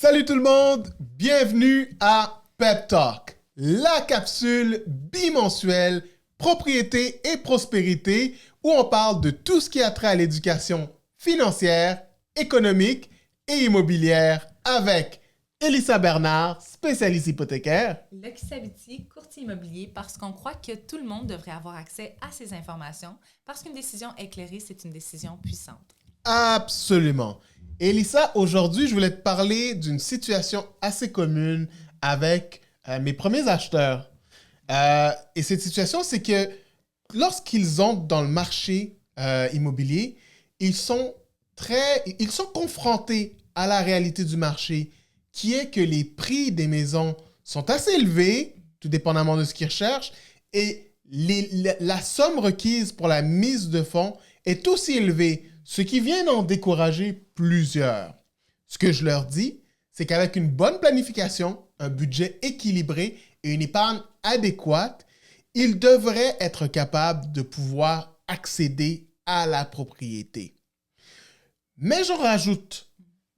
Salut tout le monde, bienvenue à Pep Talk, la capsule bimensuelle propriété et prospérité où on parle de tout ce qui a trait à l'éducation financière, économique et immobilière avec Elissa Bernard, spécialiste hypothécaire. Lucky Saviti, courtier immobilier, parce qu'on croit que tout le monde devrait avoir accès à ces informations, parce qu'une décision éclairée, c'est une décision puissante. Absolument. Elissa, aujourd'hui, je voulais te parler d'une situation assez commune avec mes premiers acheteurs. Et cette situation, c'est que lorsqu'ils entrent dans le marché immobilier, ils sont confrontés à la réalité du marché, qui est que les prix des maisons sont assez élevés, tout dépendamment de ce qu'ils recherchent, et la somme requise pour la mise de fonds est aussi élevée, ce qui vient d'en décourager plusieurs. Ce que je leur dis, c'est qu'avec une bonne planification, un budget équilibré et une épargne adéquate, ils devraient être capables de pouvoir accéder à la propriété. Mais j'en rajoute,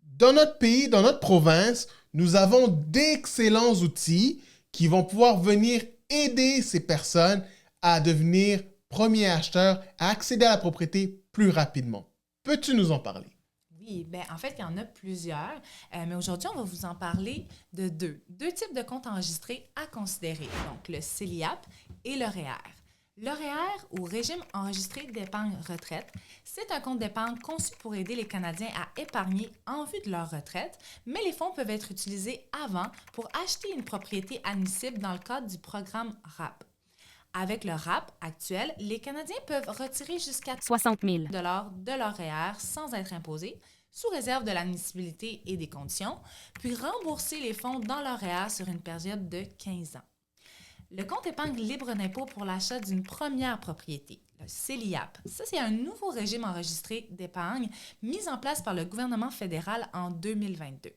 dans notre pays, dans notre province, nous avons d'excellents outils qui vont pouvoir venir aider ces personnes à devenir premiers acheteurs, à accéder à la propriété plus rapidement. Peux-tu nous en parler? Oui, bien, en fait, il y en a plusieurs, mais aujourd'hui, on va vous en parler de deux types de comptes enregistrés à considérer, donc le CELIAP et le REER. Le REER, ou Régime enregistré d'épargne retraite, c'est un compte d'épargne conçu pour aider les Canadiens à épargner en vue de leur retraite, mais les fonds peuvent être utilisés avant pour acheter une propriété admissible dans le cadre du programme RAP. Avec le RAP actuel, les Canadiens peuvent retirer jusqu'à 60 000 de leur REER sans être imposés, sous réserve de l'admissibilité et des conditions, puis rembourser les fonds dans leur REER sur une période de 15 ans. Le compte épargne libre d'impôt pour l'achat d'une première propriété, le CELIAP. Ça, c'est un nouveau régime enregistré d'épargne mis en place par le gouvernement fédéral en 2022.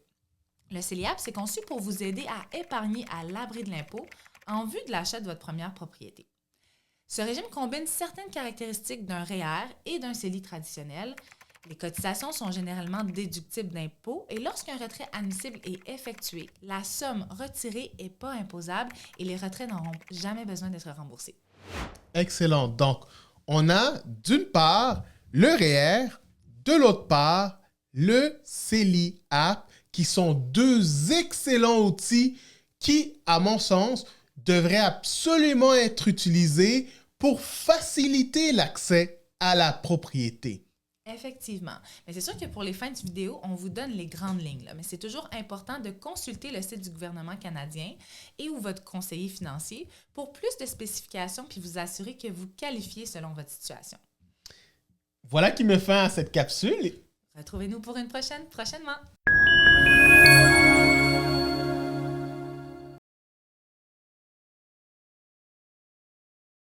Le CELIAP, c'est conçu pour vous aider à épargner à l'abri de l'impôt en vue de l'achat de votre première propriété. Ce régime combine certaines caractéristiques d'un REER et d'un CELI traditionnel. Les cotisations sont généralement déductibles d'impôts et lorsqu'un retrait admissible est effectué, la somme retirée n'est pas imposable et les retraits n'auront jamais besoin d'être remboursés. Excellent. Donc, on a d'une part le REER, de l'autre part le CELIAP, qui sont deux excellents outils qui, à mon sens, devraient absolument être utilisés pour faciliter l'accès à la propriété. Effectivement. Mais c'est sûr que pour les fins de vidéo, on vous donne les grandes lignes. Mais c'est toujours important de consulter le site du gouvernement canadien et ou votre conseiller financier pour plus de spécifications puis vous assurer que vous qualifiez selon votre situation. Voilà qui me fait à cette capsule. Retrouvez-nous pour une prochainement.